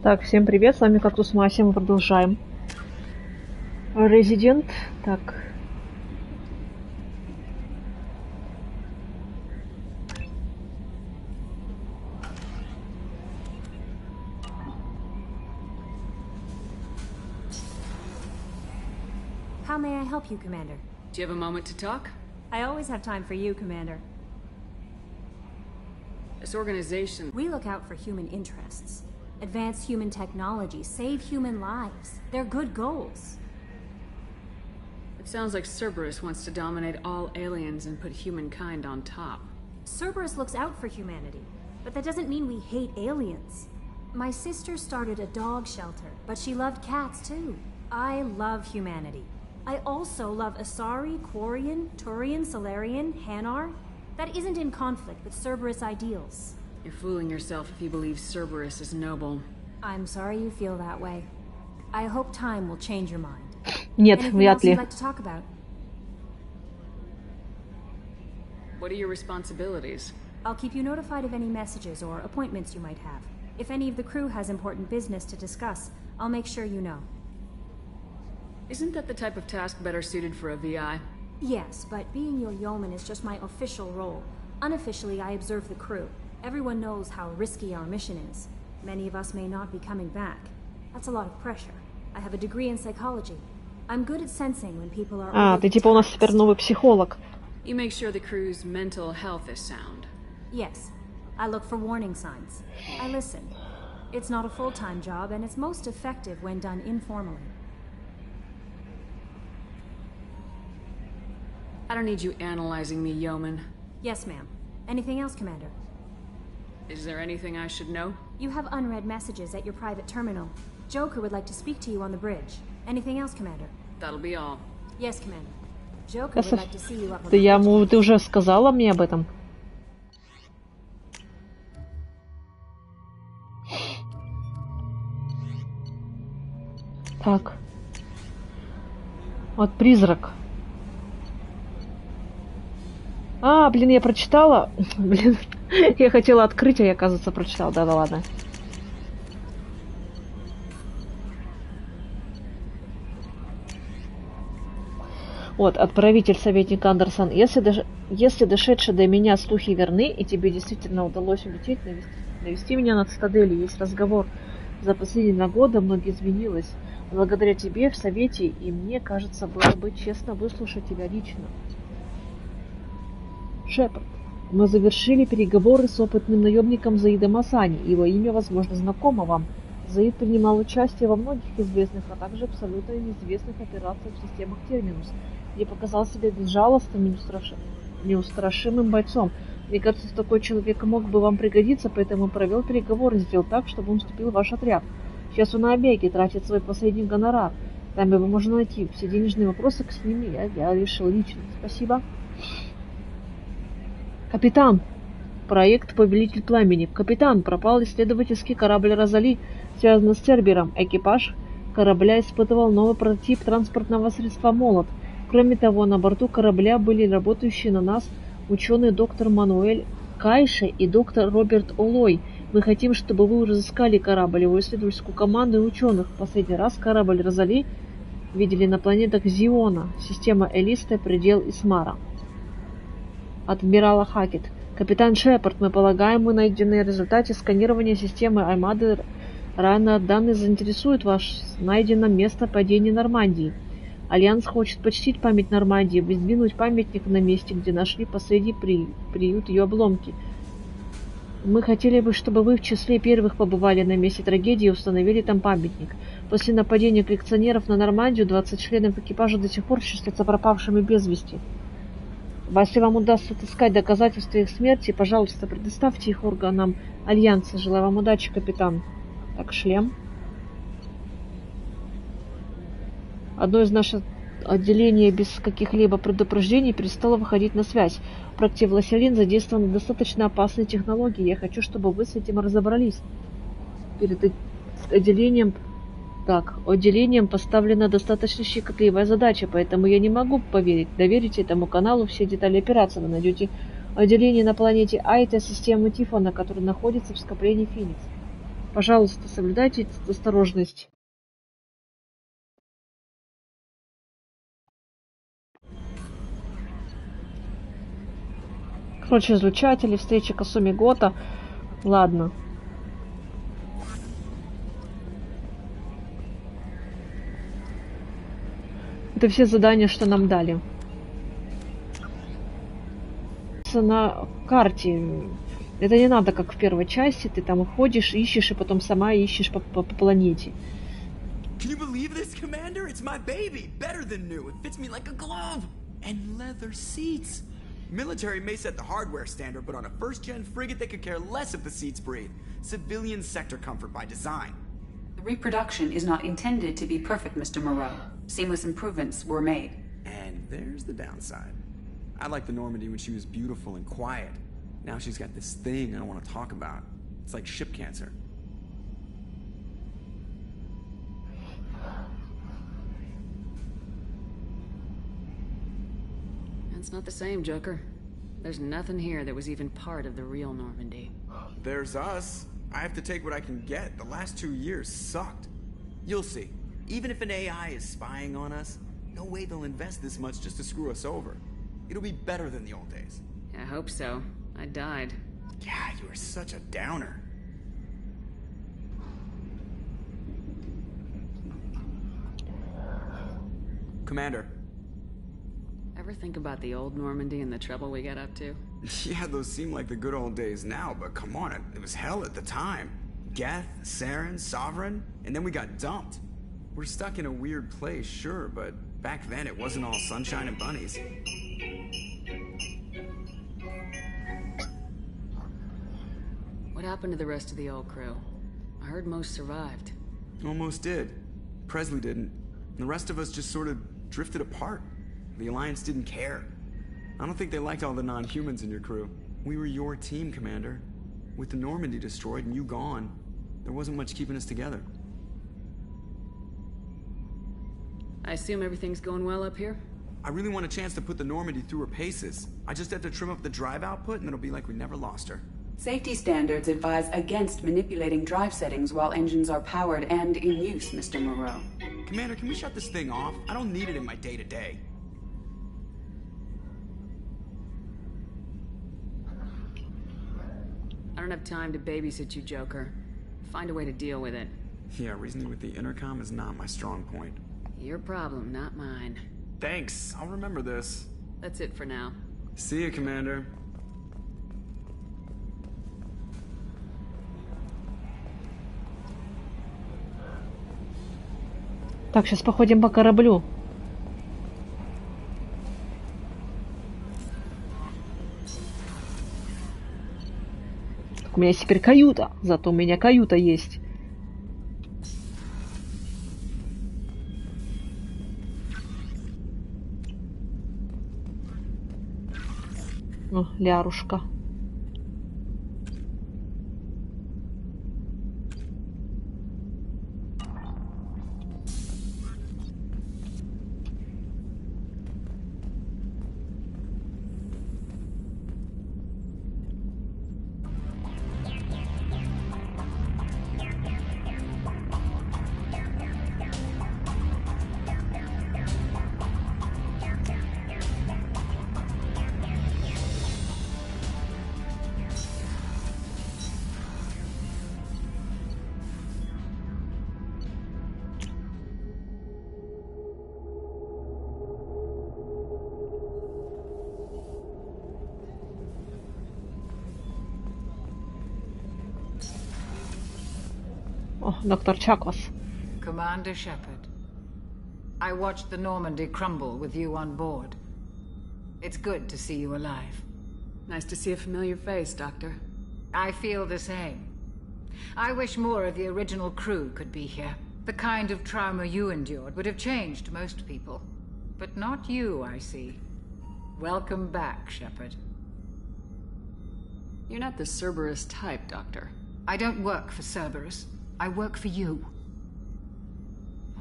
Так, всем привет, с вами КАКТУСМАСЯ, мы продолжаем. Резидент, так. How may I help you, Commander? Do you have a moment to talk? I always have time for you, Commander. This organization... We look out for human interests. Advance human technology, save human lives. They're good goals. It sounds like Cerberus wants to dominate all aliens and put humankind on top. Cerberus looks out for humanity, but that doesn't mean we hate aliens. My sister started a dog shelter, but she loved cats too. I love humanity. I also love Asari, Quarian, Turian, Solarian, Hanar. That isn't in conflict with Cerberus ideals. You're fooling yourself if you believe Cerberus is noble. I'm sorry you feel that way. I hope time will change your mind. Нет, Anything вряд else you'd ли. like to talk about? What are your responsibilities? I'll keep you notified of any messages or appointments you might have. If any of the crew has important business to discuss, I'll make sure you know. Isn't that the type of task better suited for a VI? Yes, but being your yeoman is just my official role. Unofficially, I observe the crew. Everyone knows how risky our mission is. Many of us may not be coming back. That's a lot of pressure. I have a degree in psychology. I'm good at sensing when people are... А, ты типа у нас теперь новый психолог. You make sure the crew's mental health is sound. Yes. I look for warning signs. I listen. It's not a full-time job, and it's most effective when done informally. I don't need you analyzing me, yeoman. Yes, ma'am. Anything else, Commander? Is there anything I should know? You have unread messages at your private terminal. Joker would like to speak to you on the bridge. Anything else, Commander? That'll be all. Yes, Commander. Joker would like to see you up on Ты, the bridge. ты уже сказала мне об этом? Так. Вот призрак. А, блин, я прочитала. Блин, я хотела открыть, а я, оказывается, прочитала. Да, ладно. Вот, отправитель, советник Андерсон. Если дошедшие до меня слухи верны, и тебе действительно удалось улететь, навести меня на цитадели, есть разговор. За последние 2 года многое изменилось. Благодаря тебе в совете, и мне кажется, было бы честно выслушать тебя лично. Шепард, мы завершили переговоры с опытным наемником Заидом Асани. Его имя, возможно, знакомо вам. Заид принимал участие во многих известных, а также абсолютно неизвестных операциях в системах Терминус, где показал себя безжалостным и неустрашимым бойцом. Мне кажется, такой человек мог бы вам пригодиться, поэтому провел переговоры и сделал так, чтобы он вступил в ваш отряд. Сейчас он на Обеге тратит свой последний гонорар. Там его можно найти. Все денежные вопросы к ним я решил лично. Спасибо. Капитан! Проект «Повелитель пламени». Капитан, пропал исследовательский корабль «Розали», связанный с Цербером. Экипаж корабля испытывал новый прототип транспортного средства «Молот». Кроме того, на борту корабля были работающие на нас ученый доктор Мануэль Кайше и доктор Роберт Олой. Мы хотим, чтобы вы разыскали корабль, его исследовательскую команду и ученых. В последний раз корабль «Розали» видели на планетах Зиона, система Элиста, предел Исмара. Адмирала Хакет. Капитан Шепард, мы полагаем, мы найденные в результате сканирования системы Аймады рано данные заинтересуют вас. Найдено место падения Нормандии. Альянс хочет почтить память Нормандии, воздвинуть памятник на месте, где нашли последний приют ее обломки. Мы хотели бы, чтобы вы в числе первых побывали на месте трагедии и установили там памятник. После нападения коллекционеров на Нормандию 20 членов экипажа до сих пор числятся пропавшими без вести. Если вам удастся отыскать доказательства их смерти, пожалуйста, предоставьте их органам Альянса. Желаю вам удачи, капитан. Так, шлем. Одно из наших отделений без каких-либо предупреждений перестало выходить на связь. В проекте «Властелин» задействованы достаточно опасные технологии. Я хочу, чтобы вы с этим разобрались. Перед отделением поставлена достаточно щекотливая задача, поэтому я не могу доверить этому каналу все детали операции. Вы найдете отделение на планете Айта системы Тифона, которое находится в скоплении Феникс. Пожалуйста, соблюдайте осторожность. Короче, излучатели, встреча Касуми Гота. Ладно. Это все задания, что нам дали. На карте. Это не надо, как в первой части. Ты там ходишь, ищешь, и потом сама ищешь по планете. Can you believe this, Commander? It's my baby. Better than new. It fits me like a glove. And leather seats. Military may set the hardware standard, but on a first-gen frigate, they could care less if the seats breathe. Civilian sector comfort by design. The reproduction is not intended to be perfect, Mr. Moreau. Seamless improvements were made. And there's the downside. I liked the Normandy when she was beautiful and quiet. Now she's got this thing I don't want to talk about. It's like ship cancer. It's not the same, Joker. There's nothing here that was even part of the real Normandy. There's us. I have to take what I can get. The last 2 years sucked. You'll see. Even if an AI is spying on us, no way they'll invest this much just to screw us over. It'll be better than the old days. I hope so. I died. Yeah, you are such a downer. Commander. Ever think about the old Normandy and the trouble we got up to? Yeah, those seem like the good old days now, but come on, it was hell at the time. Geth, Saren, Sovereign, and then we got dumped. We're stuck in a weird place, sure, but back then it wasn't all sunshine and bunnies. What happened to the rest of the old crew? I heard most survived. Almost did. Presley didn't. The rest of us just sort of drifted apart. The Alliance didn't care. I don't think they liked all the non-humans in your crew. We were your team, Commander. With the Normandy destroyed and you gone, there wasn't much keeping us together. I assume everything's going well up here? I really want a chance to put the Normandy through her paces. I just have to trim up the drive output and it'll be like we never lost her. Safety standards advise against manipulating drive settings while engines are powered and in use, Mr. Moreau. Commander, can we shut this thing off? I don't need it in my day-to-day. I don't have time to babysit you, Joker. Find a way to deal with it. Yeah, reasoning with the intercom is not my strong point. Your problem, not mine. Thanks, I'll remember this. That's it for now. See you, Commander. Так, сейчас походим по кораблю. У меня есть теперь каюта, зато у меня каюта есть. О, Лярушка. О, доктор Чакос. Commander Shepard, I watched the Normandy crumble with you on board. It's good to see you alive. Nice to see a familiar face, Doctor. I feel the same. I wish more of the original crew could be here. The kind of trauma you endured would have changed most people. But not you, I see. Welcome back, Shepard. You're not the Cerberus type, Doctor. I don't work for Cerberus. I work for you.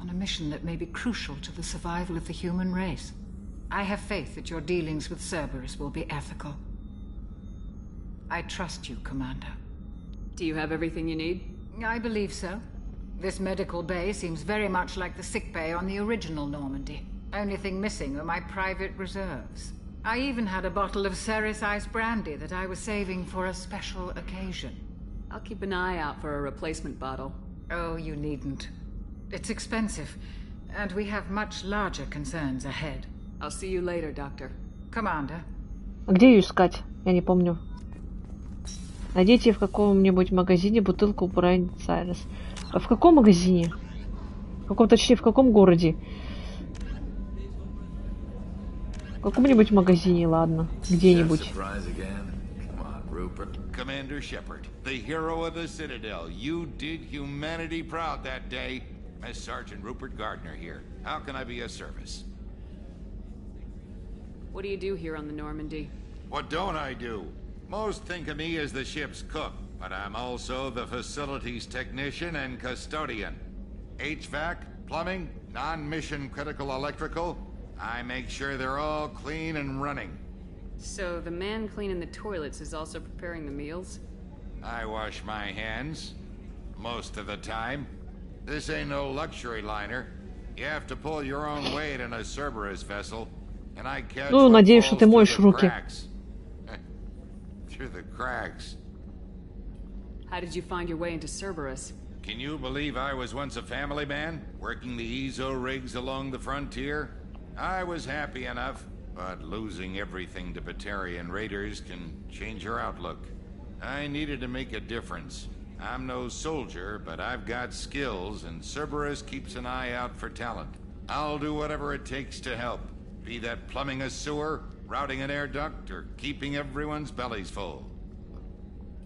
On a mission that may be crucial to the survival of the human race. I have faith that your dealings with Cerberus will be ethical. I trust you, Commander. Do you have everything you need? I believe so. This medical bay seems very much like the sick bay on the original Normandy. Only thing missing were my private reserves. I even had a bottle of Ceres Ice brandy that I was saving for a special occasion. I'll keep an eye out for a replacement bottle. Oh, you needn't. It's expensive, and we have much larger concerns ahead. I'll see you later, Doctor. Commander. Где ее искать? Я не помню. Найдите в каком-нибудь магазине бутылку Брайан Сайрес. А в каком магазине? В каком, точнее, в каком городе? В каком-нибудь магазине, ладно. Где-нибудь. Commander Shepard, the hero of the Citadel. You did humanity proud that day. As Sergeant Rupert Gardner here. How can I be of service? What do you do here on the Normandy? What don't I do? Most think of me as the ship's cook, but I'm also the facilities technician and custodian. HVAC, plumbing, non-mission critical electrical. I make sure they're all clean and running. So the man cleaning the toilets is also preparing the meals? I wash my hands. Most of the time. This ain't no luxury liner. You have to pull your own weight in a Cerberus vessel. And I catch Ну, надеюсь, что ты моешь руки. Through the cracks. How did you find your way into Cerberus? Can you believe I was once a family man, working the EZO rigs along the frontier? I was happy enough, but losing everything to Batarian raiders can change your outlook. I needed to make a difference. I'm no soldier, but I've got skills, and Cerberus keeps an eye out for talent. I'll do whatever it takes to help, be that plumbing a sewer, routing an air duct, or keeping everyone's bellies full.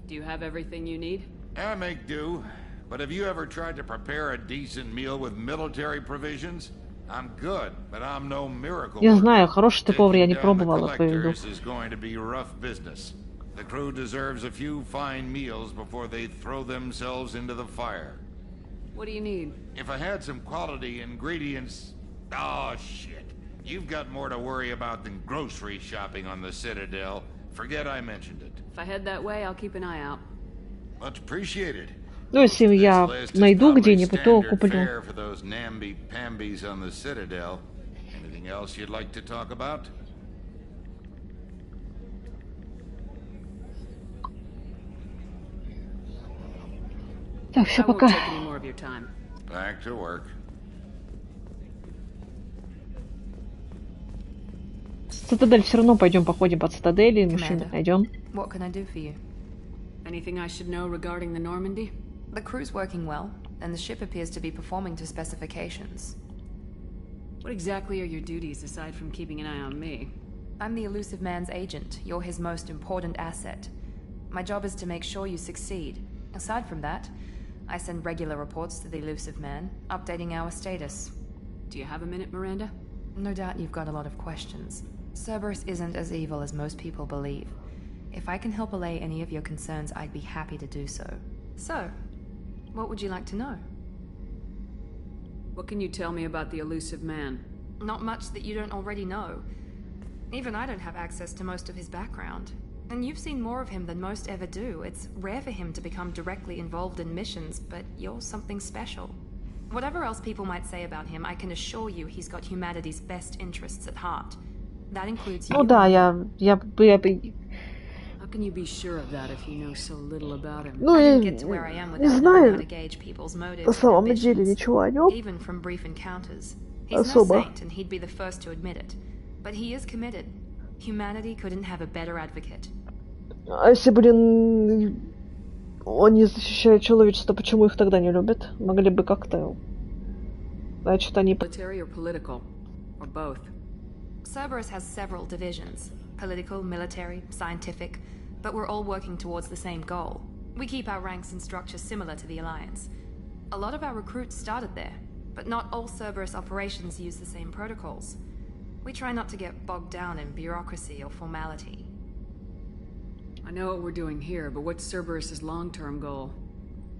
Do you have everything you need? I make do, but have you ever tried to prepare a decent meal with military provisions? I'm good, but I'm no miracle. Я знаю, хороший ты повар, я не пробовала твою еду. This is going to be rough business. The crew deserves a few fine meals before they throw themselves into the fire. What do you need? If I had some quality ingredients... Oh, shit. You've got more to worry about than grocery shopping on the Citadel. Forget I mentioned it. If I head that way, I'll keep an eye out. Much appreciated. Ну, если я найду где-нибудь, то куплю. For those namby-pambies on the Citadel. Anything else you'd like to talk about? Так, все, пока. Back to work. Цитадель все равно пойдем походим по цитадели, машину найдем. What can I do for you? Anything I should know regarding the Normandy? The crew's working well, and the ship appears to be performing to specifications. What exactly are your duties aside from keeping an eye on me? I'm the elusive man's agent. You're his most important asset. My job is to make sure you succeed. Aside from that, I send regular reports to the elusive man, updating our status. Do you have a minute, Miranda? No doubt you've got a lot of questions. Cerberus isn't as evil as most people believe. If I can help allay any of your concerns, I'd be happy to do so. So, what would you like to know? What can you tell me about the elusive man? Not much that you don't already know. Even I don't have access to most of his background. And you've seen more of him than most ever do. It's rare for him to become directly involved in missions, but you're something special. Whatever else people might say about him, I can assure you he's got humanity's best interests at heart. That includes you. Ну да, я How can you be sure of that if you know so little about him? Ну, я не знаю на самом деле ничего о нем особо. А если, блин, они защищают человечество, почему их тогда не любят? Могли бы как-то... Значит, они... Military or political? Or both? Cerberus has several divisions. Political, military, scientific. But we're all working towards the same goal. We keep our ranks and structure similar to the Alliance. A lot of our recruits started there, but not all Cerberus operations use the same protocols. We try not to get bogged down in bureaucracy or formality. I know what we're doing here, but what's Cerberus's long-term goal?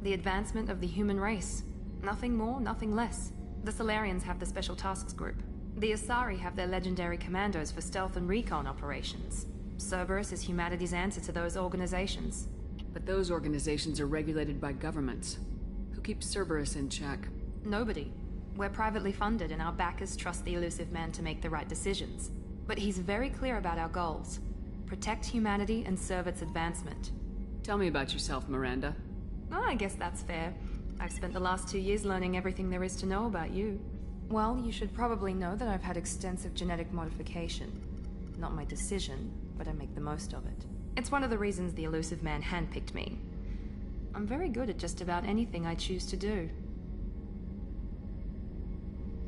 The advancement of the human race. Nothing more, nothing less. The Solarians have the Special Tasks Group. The Asari have their legendary commandos for stealth and recon operations. Cerberus is humanity's answer to those organizations. But those organizations are regulated by governments. Who keeps Cerberus in check? Nobody. We're privately funded and our backers trust the elusive man to make the right decisions. But he's very clear about our goals. Protect humanity and serve its advancement. Tell me about yourself, Miranda. Oh, I guess that's fair. I've spent the last 2 years learning everything there is to know about you. Well, you should probably know that I've had extensive genetic modification. Not my decision, but I make the most of it. It's one of the reasons the elusive man handpicked me. I'm very good at just about anything I choose to do.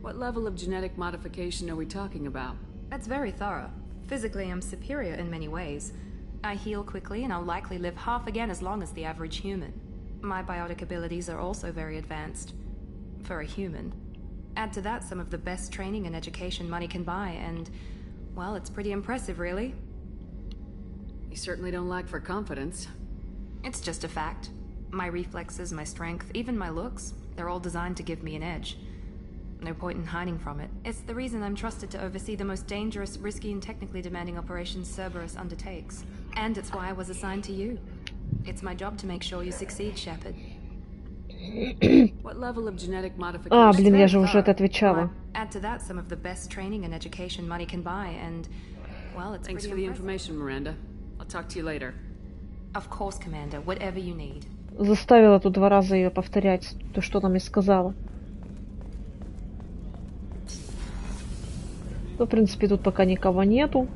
What level of genetic modification are we talking about? That's very thorough. Physically, I'm superior in many ways. I heal quickly and I'll likely live half again as long as the average human. My biotic abilities are also very advanced. For a human. Add to that some of the best training and education money can buy and, well, it's pretty impressive, really. You certainly don't lack for confidence. It's just a fact. My reflexes, my strength, even my looks, they're all designed to give me an edge. No point in hiding from it. It's the reason I'm trusted to oversee the most dangerous, risky, and technically demanding operations Cerberus undertakes. And it's why I was assigned to you. It's my job to make sure you succeed, Shepard. What level of genetic modification? Блин, я же уже это отвечала. Add to that some of the best training and education money can buy, and, well, it's Thanks for the information, Miranda. I'll talk to you later. Of course, Commander. Whatever you need. Заставила тут 2 раза ее повторять, то, что она мне сказала. Ну, в принципе, тут пока никого нету.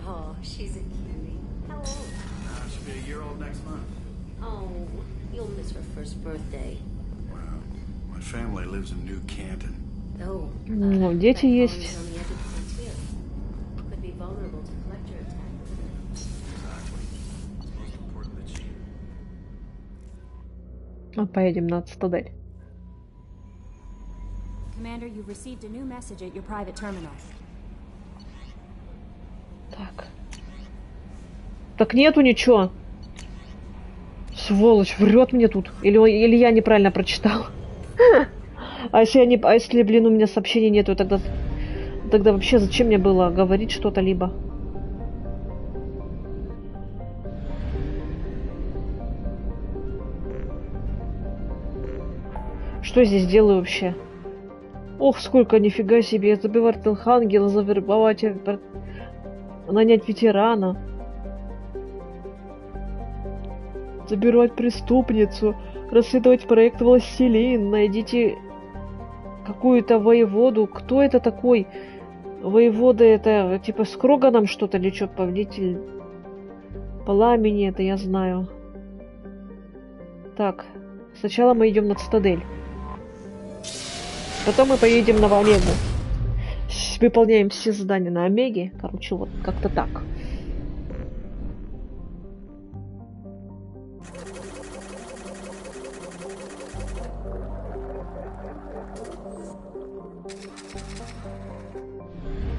Oh, she's a cutie. How old? She'll be a year old next month. Oh, you'll miss her first birthday. Wow. My family lives in New Canton. Oh, Ну, дети есть. on the edge of the frontier. Could be vulnerable to collector attack. Exactly. It's most important that she... Поедем на Цитадель. Commander, you've received a new message at your private terminal. Так. Так нету ничего. Сволочь, врет мне тут. Или я неправильно прочитал. А если, блин, у меня сообщений нету, тогда вообще зачем мне было говорить что-то либо? Что я здесь делаю вообще? Ох, сколько, нифига себе, забивать архангела, завербовать, нанять ветерана, забирать преступницу, расследовать проект «Властелин», найдите какую-то воеводу. Кто это такой? Воевода это типа с Кроганом что-то или что? Повелитель пламени, это я знаю. Так, сначала мы идем на Цитадель. Потом мы поедем на Омегу. Выполняем все задания на Омеге. Короче, вот как-то так.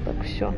Так, все.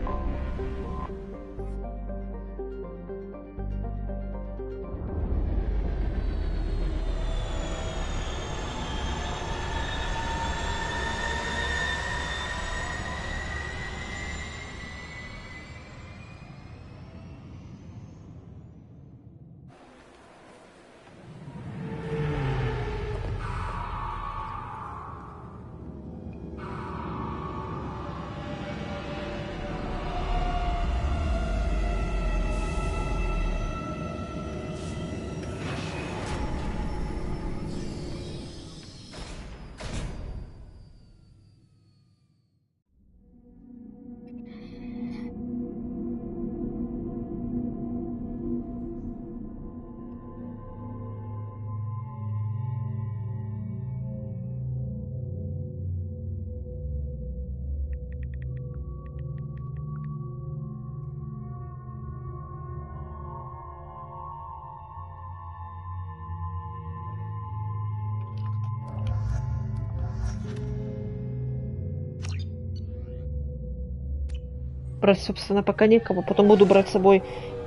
Брать, собственно, пока некого. Потом буду брать с собой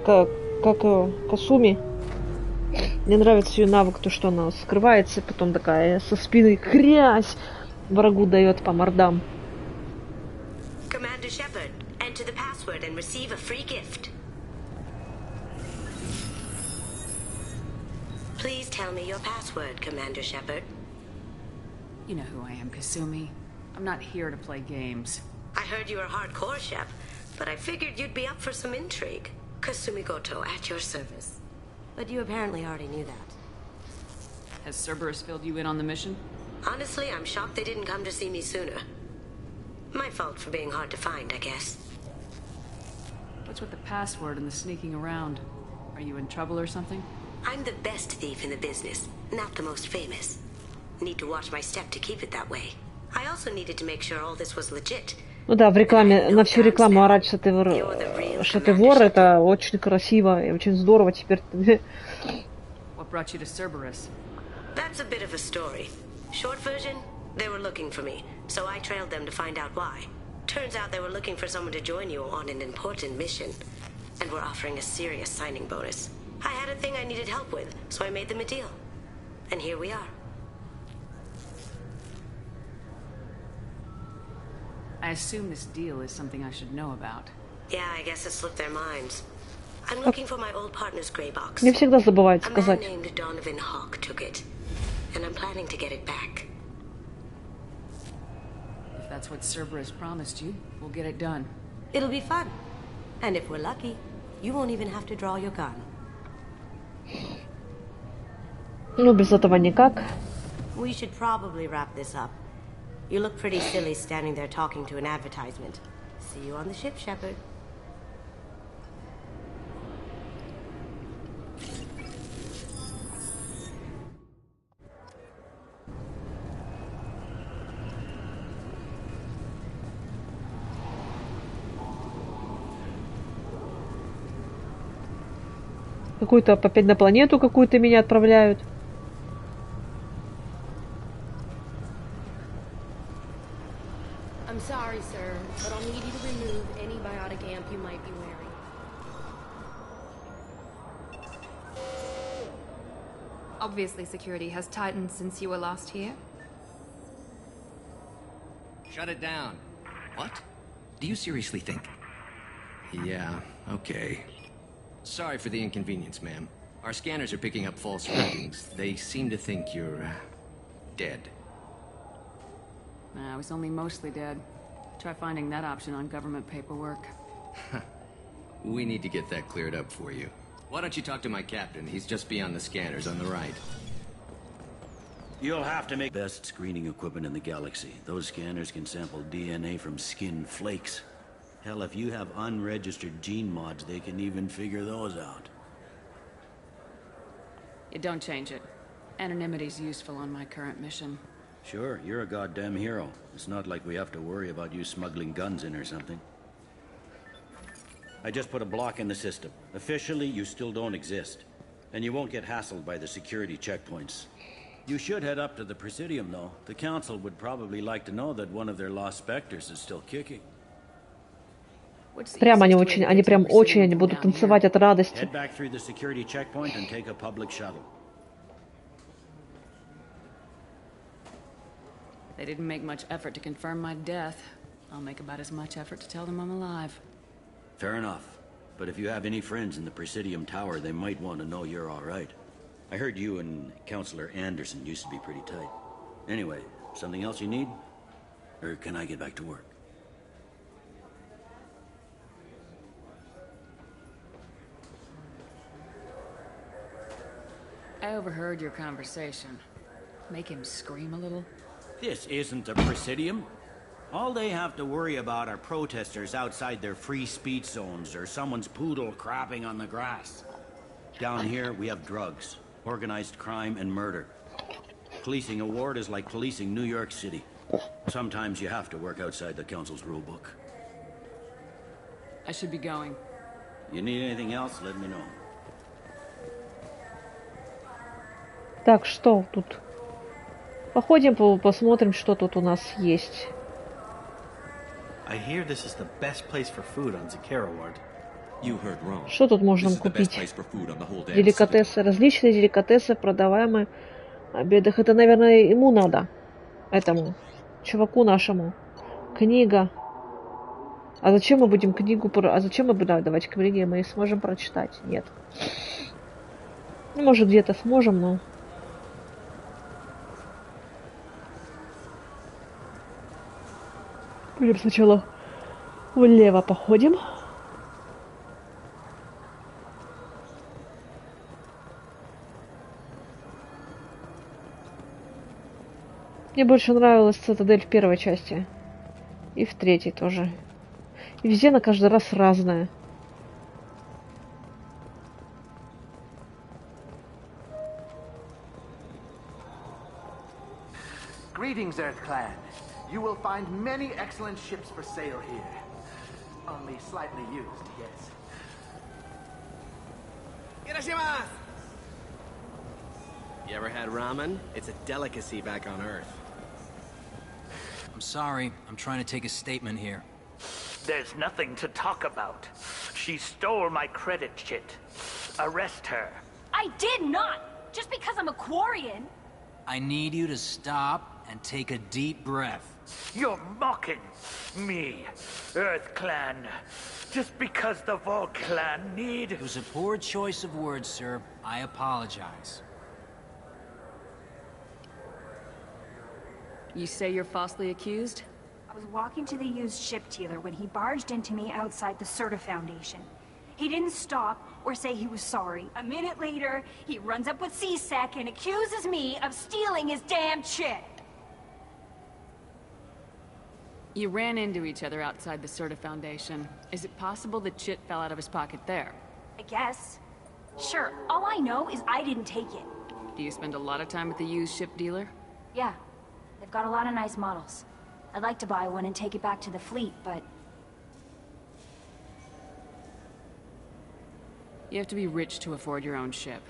Касуми. Мне нравится ее навык, то, что она скрывается, потом такая со спины хрясь врагу дает по мордам. Commander Shepard, enter the password and receive a free gift. Please tell me your password, Commander Shepard. You know who I am, Kasumi. I'm not here to play games. I heard you were hardcore, Shep, but I figured you'd be up for some intrigue. Kasumi Goto, at your service. But you apparently already knew that. Has Cerberus filled you in on the mission? Honestly, I'm shocked they didn't come to see me sooner. My fault for being hard to find, I guess. What's with the password and the sneaking around? Are you in trouble or something? I'm the best thief in the business, not the most famous. Need to watch my step to keep it that way. I also needed to make sure all this was legit. Ну да, в рекламе, на всю рекламу орать, что ты вор, это очень красиво и очень здорово теперь. What brought you to Cerberus? That's a bit of a story. Short version, they were looking for me, so I trailed them to find out why. Turns out they were looking for someone to join you on an important mission, and were offering a serious signing bonus. I had a thing I needed help with, so I made them a deal. And here we are. I assume this deal is something I should know about. Yeah, I guess it slipped their minds. I'm looking for my old partner's gray box. Не всегда забывают A сказать. man named Donovan Hawk took it, and I'm planning to get it back. If that's what Cerberus promised you, we'll get it done. It'll be fun. And if we're lucky, you won't even have to draw your gun. Ну, без этого никак. We should probably wrap this up. You look pretty silly standing there talking to an advertisement. See you on the ship, Shepard. Какую-то опять на планету какую-то меня отправляют. I'm sorry, sir, but I'll need you to remove any biotic amp you might be wearing. Obviously, security has tightened since you were last here. Shut it down. What? Do you seriously think? Yeah, okay. Sorry for the inconvenience, ma'am. Our scanners are picking up false readings. They seem to think you're dead. I was only mostly dead. Try finding that option on government paperwork. We need to get that cleared up for you. Why don't you talk to my captain? He's just beyond the scanners on the right. You'll have to make best screening equipment in the galaxy. Those scanners can sample DNA from skin flakes. Hell, if you have unregistered gene mods, they can even figure those out. You don't change it. Anonymity's useful on my current mission. Sure, you're a goddamn hero. It's not like we have to worry about you smuggling guns in or something. I just put a block in the system. Officially, you still don't exist. And you won't get hassled by the security checkpoints. You should head up to the Presidium, though. The Council would probably like to know that one of their lost specters is still kicking. Прямо они прям очень будут танцевать от радости. Head back through the security checkpoint and take a public shuttle. They didn't make much effort to confirm my death. I'll make about as much effort to tell them I'm alive. Fair enough. But if you have any friends in the Presidium Tower, they might want to know you're all right. I heard you and Counselor Anderson used to be pretty tight. Anyway, something else you need? Or can I get back to work? I overheard your conversation. Make him scream a little? This isn't a Presidium. All they have to worry about are protesters outside their free speech zones or someone's poodle crapping on the grass. Down here, we have drugs, organized crime, and murder. Policing a ward is like policing New York City. Sometimes you have to work outside the Council's rulebook. I should be going. You need anything else, let me know. Так, что тут? Походим, посмотрим, что тут у нас есть. I hear this is the best place for food on Zakera Ward. You heard wrong. Что тут можно купить? Деликатесы, различные деликатесы, продаваемые в обедах. Это, наверное, ему надо. Этому чуваку нашему. Книга. А зачем мы будем книгу... А зачем мы будем давать книги? Мы сможем прочитать? Нет. Ну, может, где-то сможем, но... Будем сначала влево походим. Мне больше нравилась цитадель в первой части. И в третьей тоже. И везде она каждый раз разная. Greetings, Earth Clan. You will find many excellent ships for sale here. Only slightly used, yes. You ever had ramen? It's a delicacy back on Earth. I'm sorry. I'm trying to take a statement here. There's nothing to talk about. She stole my credit chit. Arrest her. I did not! Just because I'm a Quarian. I need you to stop and take a deep breath. You're mocking me, Earth Clan. Just because the Vol Clan need... It was a poor choice of words, sir. I apologize. You say you're falsely accused? I was walking to the used ship dealer when he barged into me outside the Serta Foundation. He didn't stop or say he was sorry. A minute later, he runs up with C-Sec and accuses me of stealing his damn chit. You ran into each other outside the Serta Foundation. Is it possible the chit fell out of his pocket there? I guess. Sure, all I know is I didn't take it. Do you spend a lot of time at the used ship dealer? Yeah, they've got a lot of nice models. I'd like to buy one and take it back to the fleet, but... You have to be rich to afford your own ship.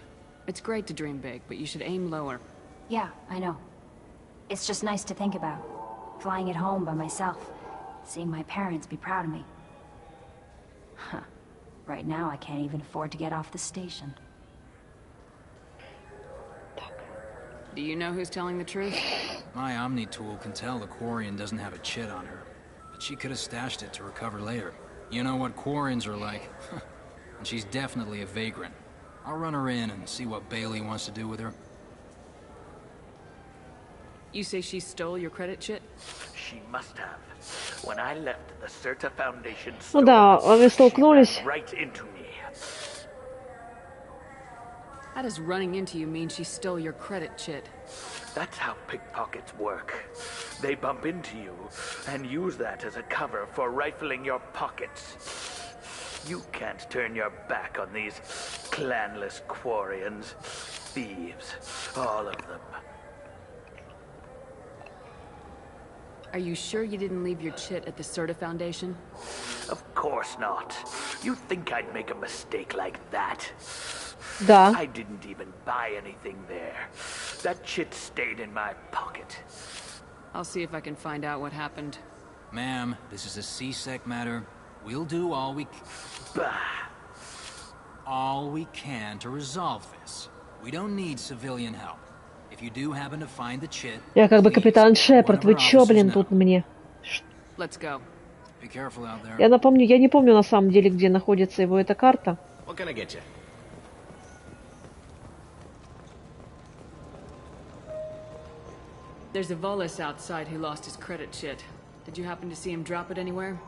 It's great to dream big, but you should aim lower. Yeah, I know. It's just nice to think about. Flying it home by myself. Seeing my parents be proud of me. Huh. Right now, I can't even afford to get off the station. Do you know who's telling the truth? My Omni tool can tell the Quarian doesn't have a chit on her. But she could have stashed it to recover later. You know what Quarians are like. And she's definitely a vagrant. I'll run her in and see what Bailey wants to do with her. You say she stole your credit chit? She must have. When I left the Serta Foundation Ну да, они столкнулись. right into me. How does running into you mean she stole your credit chit? That's how pickpockets work. They bump into you and use that as a cover for rifling your pockets. You can't turn your back on these clanless Quarians. Thieves, all of them. Are you sure you didn't leave your chit at the Serta Foundation? Of course not. You think I'd make a mistake like that? Да. I didn't even buy anything there. That chit stayed in my pocket. I'll see if I can find out what happened. Ma'am, this is a C-Sec matter. We'll do all we can to resolve this. We don't need civilian help. If you do happen to find the chit, Я как бы капитан Шепард, вы чё, блин, тут мне? Let's go. Be careful out there. Я напомню, я не помню на самом деле, где находится его эта карта. What can I get you? There's a Volus outside who lost his credit chit. Did you happen to see him drop it anywhere?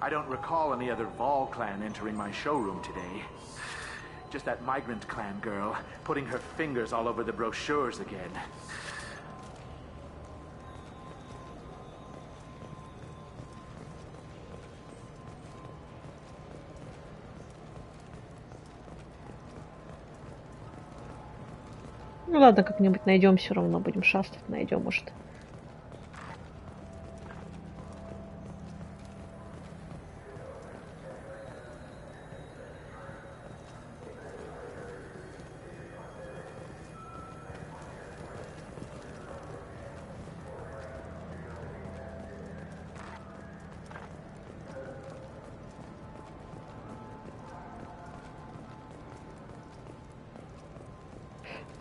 I don't recall any other Vol clan entering my showroom today. Just that migrant clan girl putting her fingers all over the brochures again. Ну ладно, как-нибудь найдем, все равно будем шастать, найдем, может.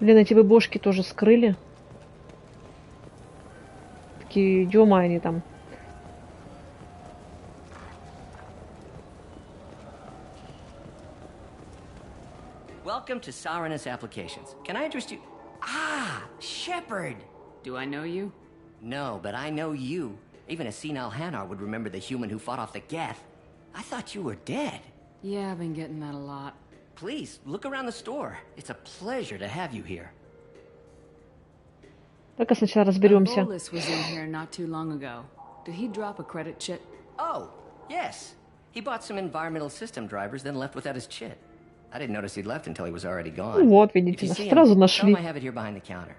Блин, эти бошки тоже скрыли. Такие, дёма они там. Welcome Welcome to Saranus Applications. Can I interest you? Ah, Shepard! Do I know you? No, but I know you. Even a senile Hanar would remember the human who fought off the Geth. I thought you were dead. Yeah, I've been getting that a lot. Please, look around the store. It's a pleasure to have you here. Только сначала разберемся. Bolus was in here not too long ago. Did he drop a credit chit? Oh, yes. He bought some environmental system drivers, then left without his chit. I didn't notice he'd left until he was already gone. Вот, видите, нас сразу нашли. I have it here behind the counter.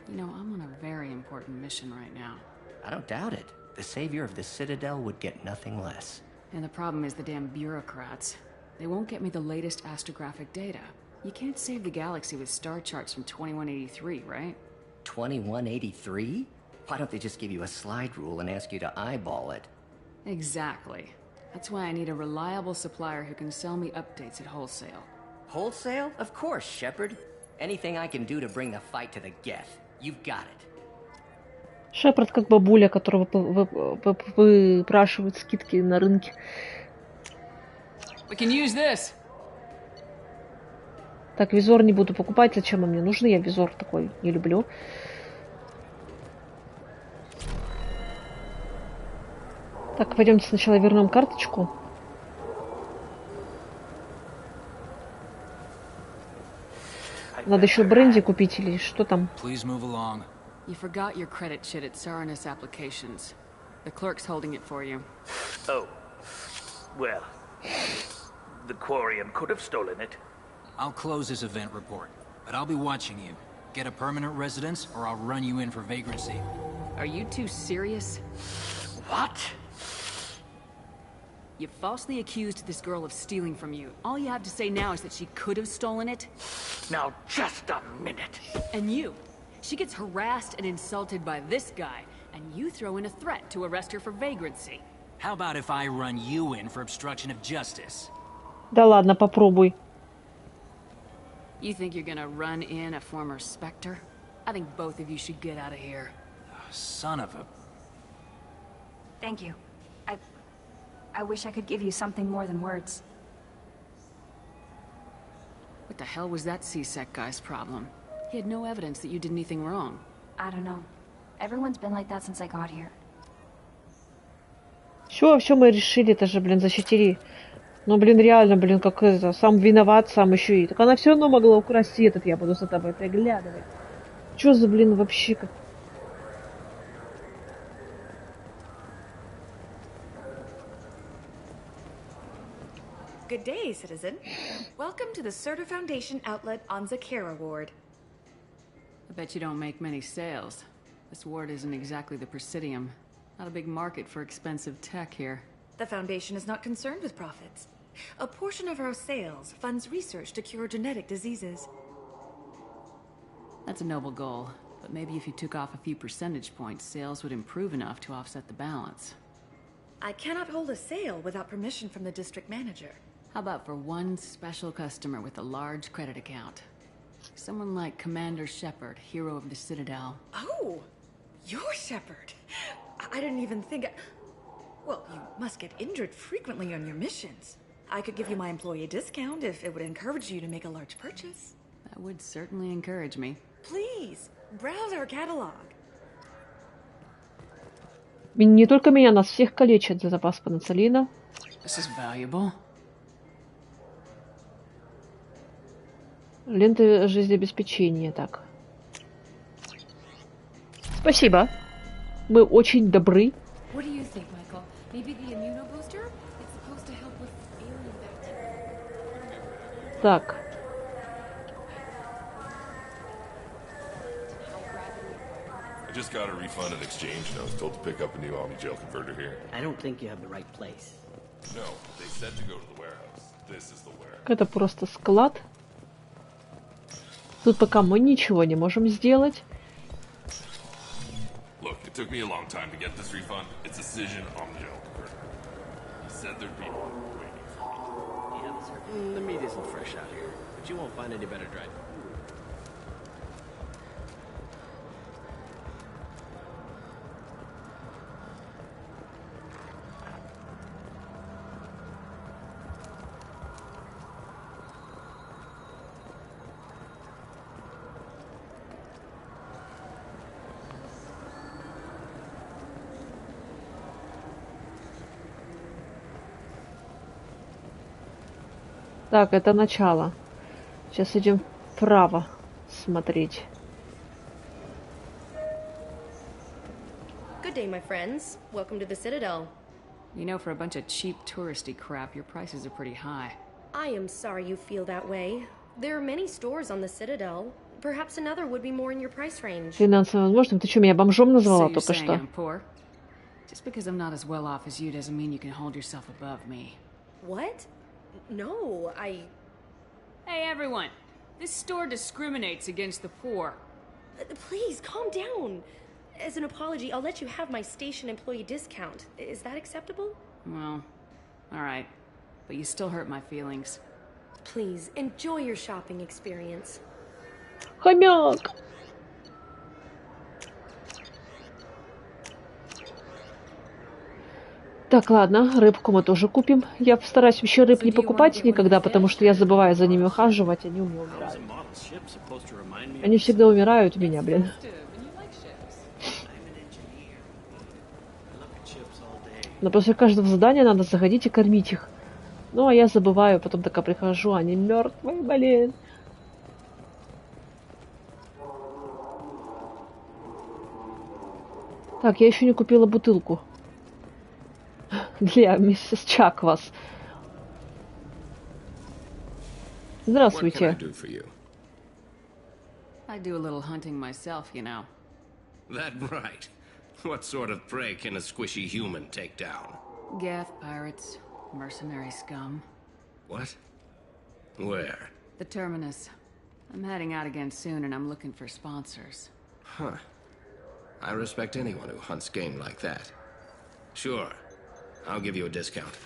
You know, I'm on a very important mission right now. I don't doubt it. The savior of the Citadel would get nothing less. And the problem is the damn bureaucrats. They won't get me the latest astrographic data. You can't save the galaxy with star charts from 2183, right? 2183? Why don't they just give you a slide rule and ask you to eyeball it? Exactly. That's why I need a reliable supplier who can sell me updates at wholesale. Wholesale? Of course, Shepard. Anything I can do to bring the fight to the Geth. You've got it. Шепард как бабуля, которого выпрашивают скидки на рынке. We can use this. Так, визор не буду покупать. Зачем он мне нужен? Я визор такой не люблю. Так, пойдемте сначала вернем карточку. Надо еще бренди купить или что там? You forgot your credit chit at Saranus Applications. The clerk's holding it for you. Oh. Well, the Quarian could have stolen it. I'll close this event report, but I'll be watching you. Get a permanent residence, or I'll run you in for vagrancy. Are you too serious? What? You falsely accused this girl of stealing from you. All you have to say now is that she could have stolen it. Now, just a minute. And you. She gets harassed and insulted by this guy, and you throw in a threat to arrest her for vagrancy. How about if I run you in for obstruction of justice? Да ладно, попробуй. You think you're gonna run in a former Spectre? I think both of you should get out of here. Son of a... Thank you. I wish I could give you something more than words. What the hell was that C-Sec guy's problem? He had no evidence that you did anything wrong. I don't know. Everyone's been like that since I got here. Все мы решили, это же, блин, защитили. Ну, блин, реально, блин, как это, сам виноват, сам еще и... Так она все равно могла украсть этот, я буду за тобой приглядывать. Че за, блин, вообще как... Good day, citizen. Welcome to the Serta Foundation outlet on Zakara Ward. I bet you don't make many sales. This ward isn't exactly the Presidium. Not a big market for expensive tech here. The Foundation is not concerned with profits. A portion of our sales funds research to cure genetic diseases. That's a noble goal, but maybe if you took off a few percentage points, sales would improve enough to offset the balance. I cannot hold a sale without permission from the district manager. How about for one special customer with a large credit account? Someone like Commander Shepard, hero of the Citadel. Oh, you're Shepard. I didn't even think... Well, you must get injured frequently on your missions. I could give you my employee discount if it would encourage you to make a large purchase. That would certainly encourage me. Please, browse our catalog. Не только меня, нас всех калечат за запас пенициллина. This is valuable. Ленты жизнеобеспечения, так. Спасибо. Мы очень добры. What do you think, Michael? Maybe the immunobooster? It's supposed to help with alien bacteria. Так. I just got a refund and exchange, and I was told to pick up a new Omni-Gel converter here. I don't think you have the right place. No, they said to go to the warehouse. This is the warehouse. Это просто склад. Тут пока мы ничего не можем сделать. Look, it took me a long time to get this refund. It's a Cision Omni-Gel converter. He said there'd be one waiting for me. Yeah, sir. The meat isn't fresh out here, but you won't find any better dried food. Так, это начало. Сейчас идем вправо смотреть. Good day, my friends. Welcome to the Citadel. You know, for a bunch of cheap touristy crap, your prices are pretty high. I am sorry you feel that way. There are many stores on the Citadel. Perhaps another would be more in your price range. Финансово возможным. Ты что, меня бомжом назвала только что? I'm poor? Just because I'm not as well off as you doesn't mean you can hold yourself above me. What? No, I... Hey, everyone. This store discriminates against the poor. Please, calm down. As an apology, I'll let you have my station employee discount. Is that acceptable? Well, all right. But you still hurt my feelings. Please, enjoy your shopping experience. Хомяк! Так, ладно, рыбку мы тоже купим. Я постараюсь вообще рыб не покупать никогда, потому что я забываю за ними ухаживать, они у меня умирают. Они всегда умирают у меня, блин. Но после каждого задания надо заходить и кормить их. Ну, а я забываю, потом такая прихожу, они мертвые, блин. Так, я еще не купила бутылку. Для миссис Чаквас. Здравствуйте. I do a little hunting myself, you know. That right. What sort of prey can a squishy human take down? Geth pirates, mercenary scum. What? Where? The Terminus. I'm heading out again soon and I'm looking for sponsors. Huh. I respect anyone who hunts game like that. Sure. I'll give you a discount.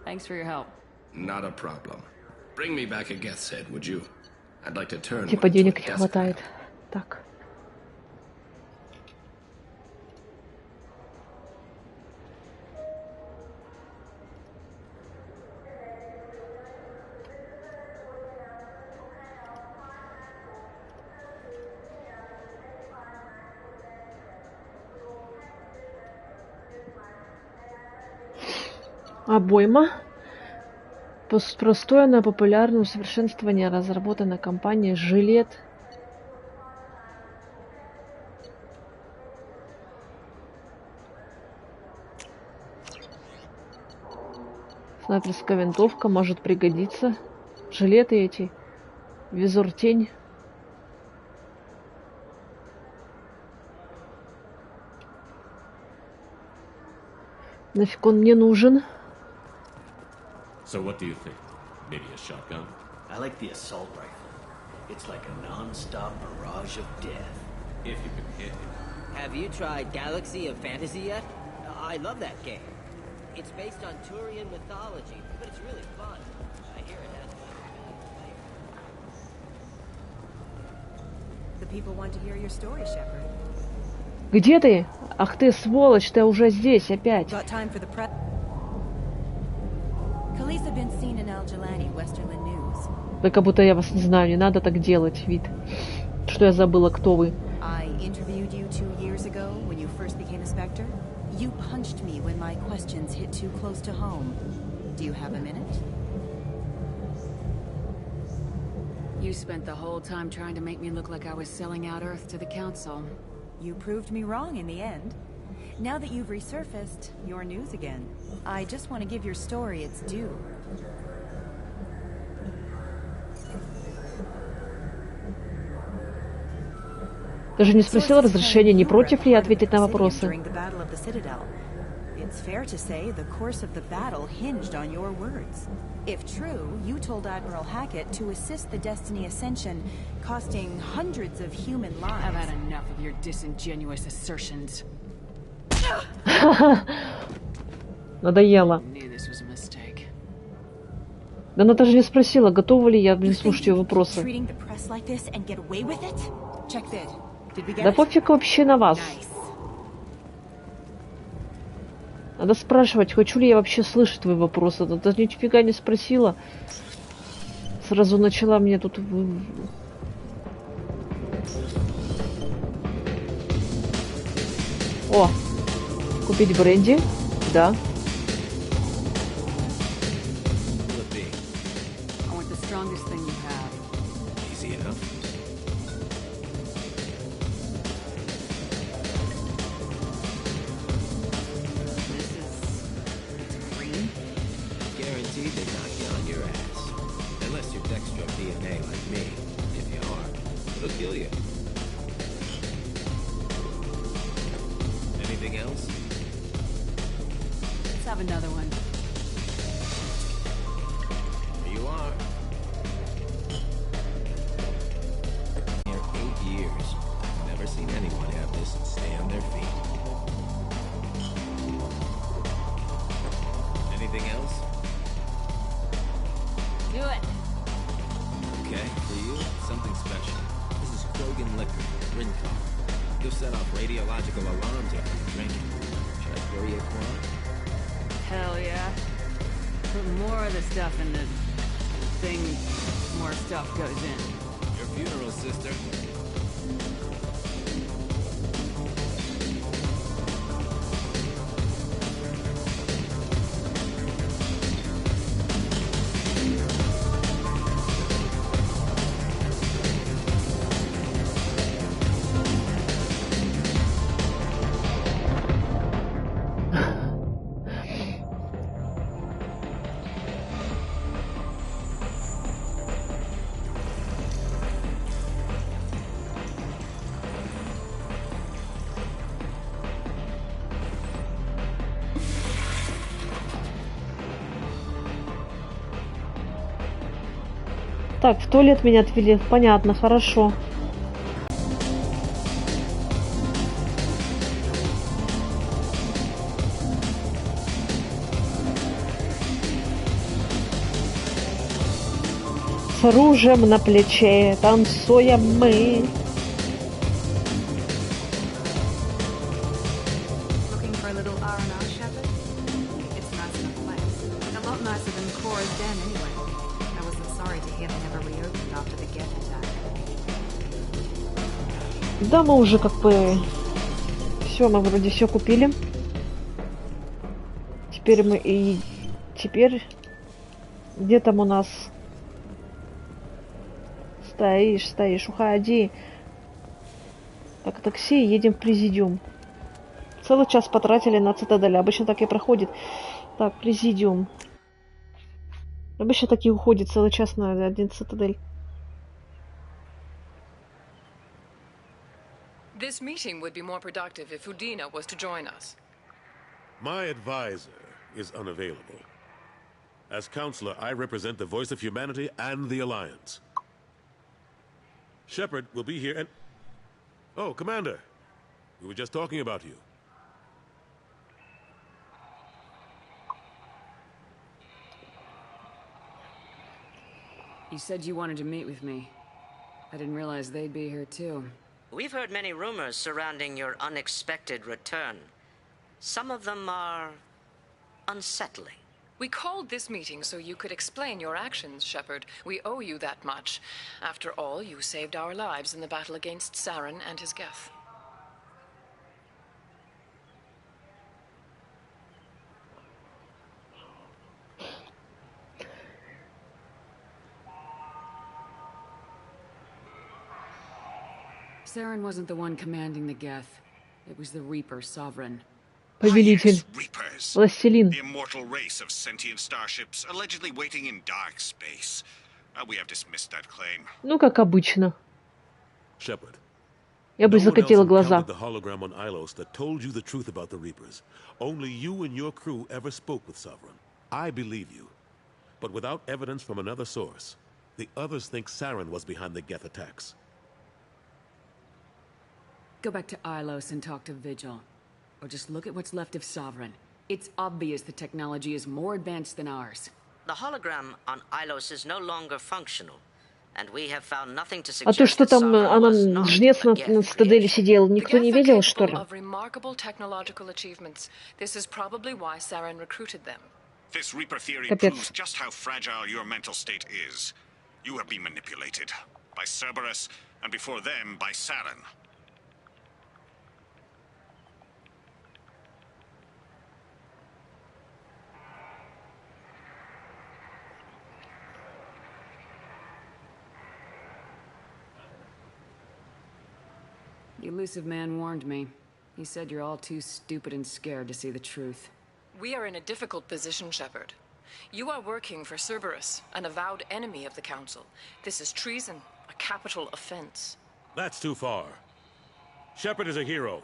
Thanks for your help. Not a problem. Bring me back a Geth's head, would you? I'd like to turn. Типа денег не хватает. Так. Обойма. Простое, но популярное усовершенствование, разработанной компанией «Жилет». Снайперская винтовка может пригодиться. Жилеты эти. Визор тень. Нафиг он мне нужен? So what do you think? Maybe a shotgun? I like the assault rifle. It's like a non-stop barrage of death. If you can hit it. Have you tried Galaxy of Fantasy yet? I love that game. It's based on Turian mythology, but it's really fun. I hear it has The people want to hear your story, Shepard. Где ты? Ах ты, сволочь, ты уже здесь опять. Got time for the prep. Khaleesa been seen in Al-Jalani, Westerland News. Да как будто я вас не знаю, не надо так делать, вид. Что я забыла, кто вы. I interviewed you 2 years ago when you first became a Spectre. You punched me when my questions hit too close to home. Do you have a minute? You spent the whole time trying to make me look like I was selling out Earth to the Council. You proved me wrong in the end. Now that you've resurfaced, you're news again. I just want to give your story its due. Даже не спросила разрешения, не против ли я ответить на вопросы. It's fair to say the course of the battle hinged on your words. If true, you told Admiral Hackett to assist the Destiny Ascension, costing hundreds of human lives. I've had enough of your disingenuous assertions. Надоело. Да она даже не спросила, готова ли я, блин, слушать ее вопросы. Да пофиг вообще на вас. Надо спрашивать, хочу ли я вообще слышать твои вопросы. Она даже нифига не спросила. Сразу начала мне тут... О! Купить бренди? Да. you know? This is green? Guaranteed to knock you on your ass. Unless you're dextro DNA like me. If you are, it'll kill you. Anything else? Let's have another one. Here you are. Here 8 years. I've never seen anyone have this and stay on their feet. Anything else? Do it. Okay, for you, something special. This is Krogan liquor, Rincar. You'll set off radiological alarms after you drink it. Should I pour you a quad? Hell yeah. Put more of the stuff in the thing, more stuff goes in. Your funeral, sister. Так, в туалет меня отвели. Понятно, хорошо. С оружием на плече танцуем мы. Looking for a little R&R, Shepard? It's a nice enough place. A lot nicer than Cora's den anyway. I wasn't sorry to hear they never reopened after the Geth attack. Да, мы уже как бы... Все, мы вроде все купили. Теперь мы и... Теперь... Где там у нас... Стоишь, уходи. Так, такси, едем в Президиум. Целый час потратили на цитадель. Обычно так и проходит. Так, Президиум. Обычно так и уходит целый час на один цитадель. This meeting would be more productive if Udina was to join us. My advisor is unavailable. As counselor, I represent the voice of humanity and the Alliance. Shepard will be here and... Oh, Commander. We were just talking about you. You said you wanted to meet with me. I didn't realize they'd be here too. We've heard many rumors surrounding your unexpected return. Some of them are unsettling. We called this meeting so you could explain your actions, Shepard. We owe you that much. After all, you saved our lives in the battle against Saren and his Geth. Saren wasn't the one commanding the Geth. It was the Reaper Sovereign. Повелитель. Властелин. The immortal race of sentient starships allegedly waiting in dark space. We have dismissed that claim. Ну, как обычно. Shepard. Я бы закатила глаза. The hologram on Ilos that told you the truth about the Reapers. Only you and your crew ever spoke with Sovereign. I believe you. But without evidence from another source, the others think Saren was behind the Geth attacks. Go back to Ilos and talk to Vigil. Or just look at what's left of Sovereign. It's obvious the technology is more advanced than ours. The hologram on Ilos is no longer functional, and we have found nothing to А то, suggest что that там Sovereign was она not жнец a на Geth цитадели сидел, никто не видел, что ли? Of remarkable technological achievements. This is probably why Saren recruited them. This Reaper theory Капец. proves just how fragile your mental state is. You have been manipulated by Cerberus, and before them by Saren. The elusive man warned me. He said you're all too stupid and scared to see the truth. We are in a difficult position, Shepard. You are working for Cerberus, an avowed enemy of the Council. This is treason, a capital offense. That's too far. Shepard is a hero.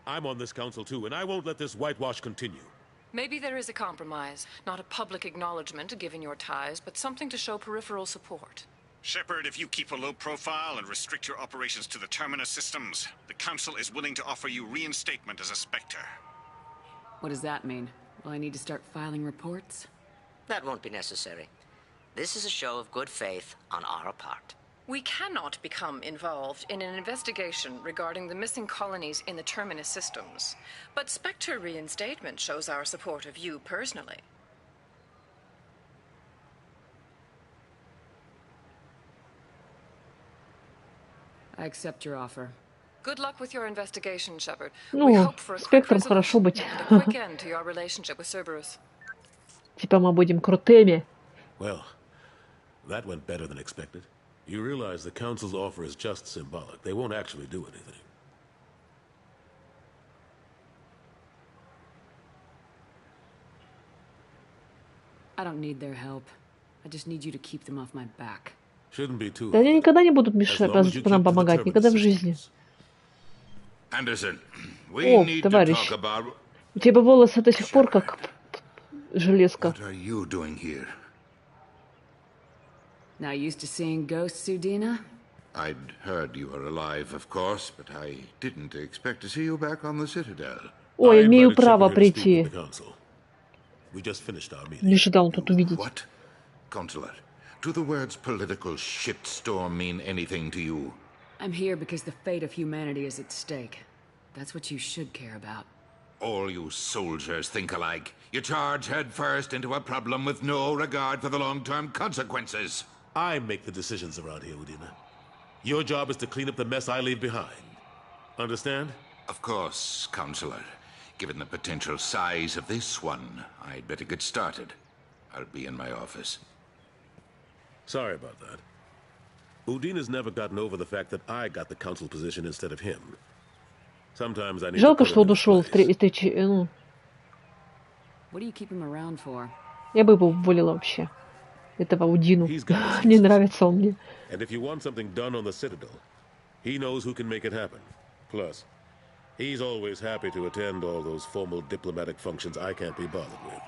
I'm on this council too, and I won't let this whitewash continue. Maybe there is a compromise. Not a public acknowledgement given your ties, but something to show peripheral support. Shepard, if you keep a low profile and restrict your operations to the Terminus systems, the Council is willing to offer you reinstatement as a Spectre. What does that mean? Will I need to start filing reports? That won't be necessary. This is a show of good faith on our part. We cannot become involved in an investigation regarding the missing colonies in the Terminus systems. But Spectre reinstatement shows our support of you personally. I accept your offer. Good luck with your investigation, Shepard. We Ну, hope for a quick спектром хорошо resolution быть. and a quick end to your relationship with Cerberus. Типа мы будем крутыми. Well, that went better than expected. You realize the Council's offer is just symbolic. They won't actually do anything. I don't need their help. I just need you to keep them off my back. Shouldn't be too Да они никогда не будут мешать нам помогать, terminus никогда в жизни. Anderson, we О, need to товарищ. talk about... У тебя волосы до сих пор как железка. What are you doing here? Not used to seeing ghosts, Udina? I'd heard you were alive, of course, but I didn't expect to see you back on the Citadel. Ой, имею право прийти. We just finished our meeting. Не ожидал тут увидеть. What? Consular, do the words political shitstorm mean anything to you? I'm here because the fate of humanity is at stake. That's what you should care about. All you soldiers think alike. You charge headfirst into a problem with no regard for the long-term consequences. I make the decisions around here, Udina. Your job is to clean up the mess I leave behind. Understand? Of course, Counselor. Given the potential size of this one, I'd better get started. I'll be in my office. Sorry about that. Udina's never gotten over the fact that I got the council position instead of him. Sometimes I need Жалко, to что он ушел в ну. What do you keep him around for? Я бы его уволила вообще. Этого Удину. Не нравится он мне. And if you want something done on the Citadel, he knows who can make it happen. Plus, he's always happy to attend all those formal diplomatic functions I can't be bothered with.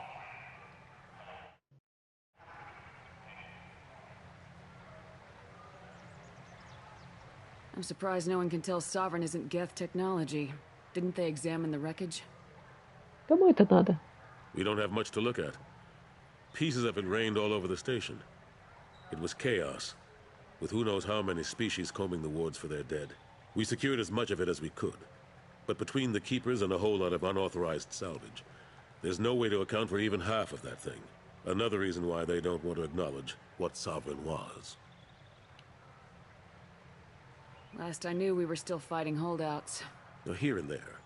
I'm surprised no one can tell Sovereign isn't Geth technology. Didn't they examine the wreckage? Кому это надо? We don't have much to look at. Pieces of it rained all over the station. It was chaos, with who knows how many species combing the wards for their dead. We secured as much of it as we could. But between the keepers and a whole lot of unauthorized salvage, there's no way to account for even half of that thing. Another reason why they don't want to acknowledge what Sovereign was. Last I knew, we were still fighting holdouts. Here and there.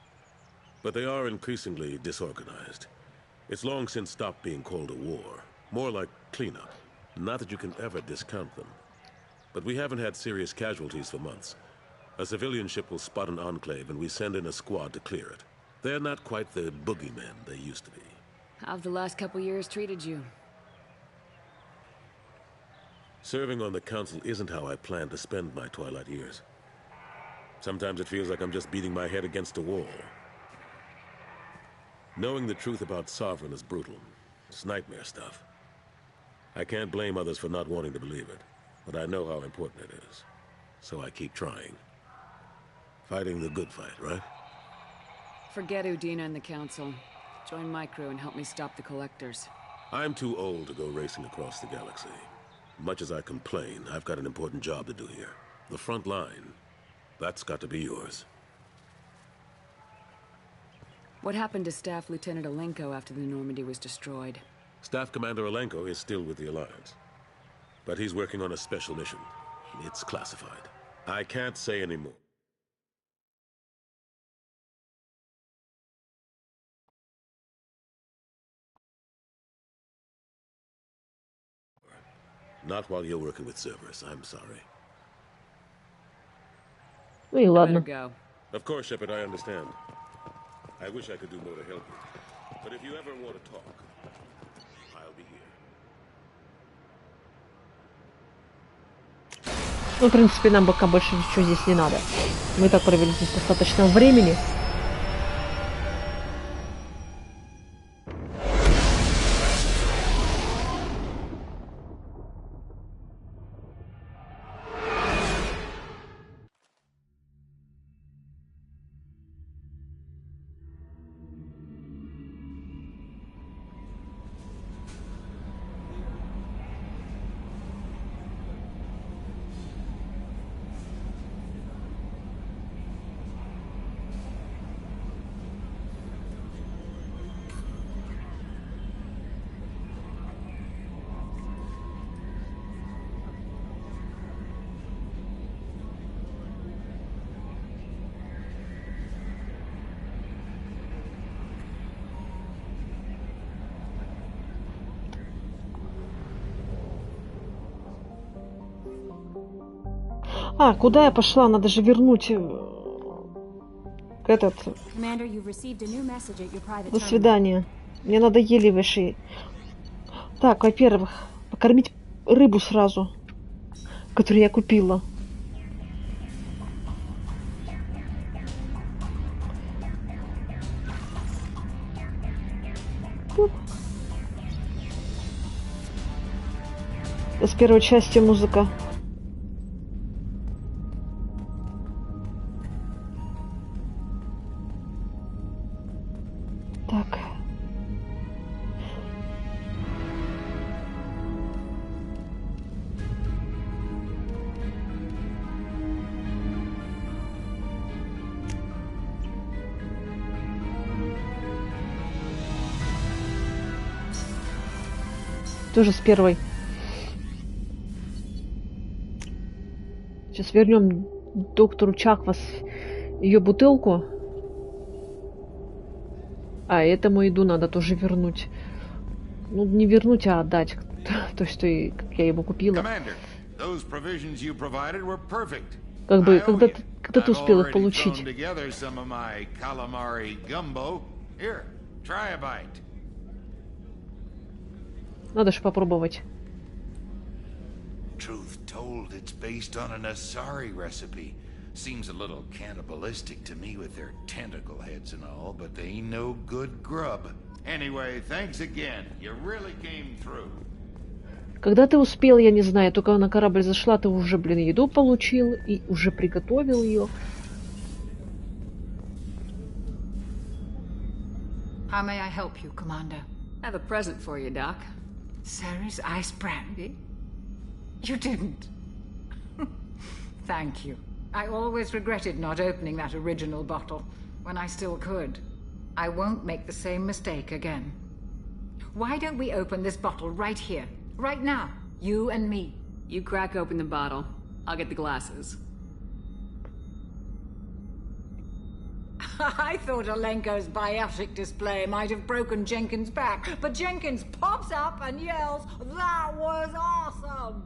But they are increasingly disorganized. It's long since stopped being called a war. More like cleanup. Not that you can ever discount them. But we haven't had serious casualties for months. A civilian ship will spot an enclave and we send in a squad to clear it. They're not quite the boogeymen they used to be. How've the last couple years treated you? Serving on the council isn't how I plan to spend my twilight years. Sometimes it feels like I'm just beating my head against a wall. Knowing the truth about Sovereign is brutal. It's nightmare stuff. I can't blame others for not wanting to believe it, but I know how important it is. So I keep trying. Fighting the good fight, right? Forget Udina and the Council. Join my crew and help me stop the Collectors. I'm too old to go racing across the galaxy. Much as I complain, I've got an important job to do here. The front line. That's got to be yours. What happened to Staff Lieutenant Alenko after the Normandy was destroyed? Staff Commander Alenko is still with the Alliance. But he's working on a special mission. It's classified. I can't say any more. Not while you're working with Cerberus, I'm sorry. Ну и ладно. Go. Of course, Shepard, I understand. I wish I could do more to help you. But if you ever want to talk, I'll be here. Ну, в принципе, нам пока больше ничего здесь не надо. Мы так провели здесь достаточно времени. А, куда я пошла? Надо же вернуть этот... До свидания. Мне надоели ваши... Так, во-первых, покормить рыбу сразу, которую я купила. С первой части музыка. Так. Тоже с первой. Сейчас вернем доктору Чаквас ее бутылку. А этому еду надо тоже вернуть. Ну, не вернуть, а отдать. То, что как я его купила. Как бы, когда ты успел их получить? Надо же попробовать. Truth told, it's based on an Asari recipe. Seems a little cannibalistic to me with their tentacle heads and all, but they ain't no good grub. Anyway, thanks again. You really came through. Когда ты успел, я не знаю, только на корабль зашла, ты уже, блин, еду получил и уже приготовил ее. How may I help you, Commander? I have a present for you, Doc. Sarah's ice brandy? You didn't. Thank you. I always regretted not opening that original bottle when I still could. I won't make the same mistake again. Why don't we open this bottle right here, right now, you and me? You crack open the bottle. I'll get the glasses. I thought Alenko's biotic display might have broken Jenkins' back, but Jenkins pops up and yells, "That was awesome!"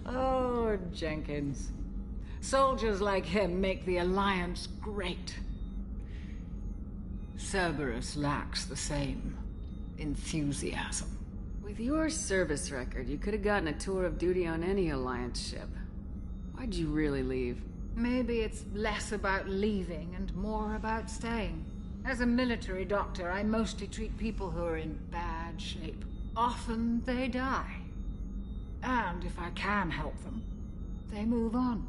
Oh, Jenkins. Soldiers like him make the Alliance great. Cerberus lacks the same enthusiasm. With your service record, you could have gotten a tour of duty on any Alliance ship. Why'd you really leave? Maybe it's less about leaving and more about staying. As a military doctor, I mostly treat people who are in bad shape. Often they die. And if I can help them, they move on.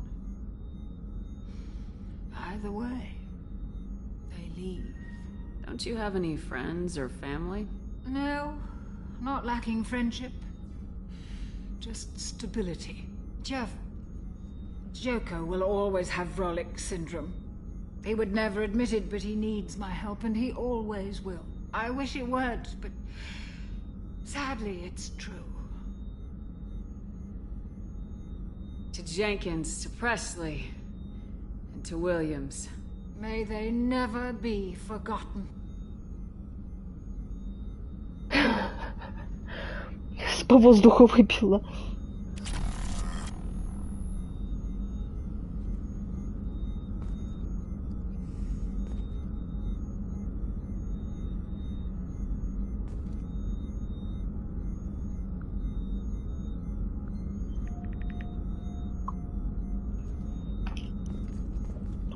Either way, they leave. Don't you have any friends or family? No, not lacking friendship. Just stability. Joko will always have Vrolic syndrome. He would never admit it, but he needs my help, and he always will. I wish it weren't, but sadly it's true. To Jenkins, to Presley, and to Williams. May they never be forgotten. По воздуху выпила.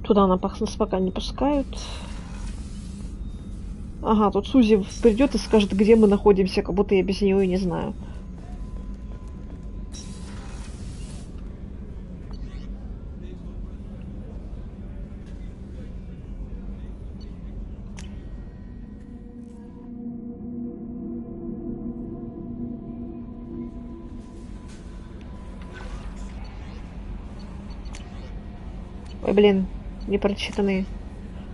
Туда нас пока не пускают. Ага, тут Сузи придет и скажет, где мы находимся, как будто я без нее и не знаю. Ой, блин, не прочитанные.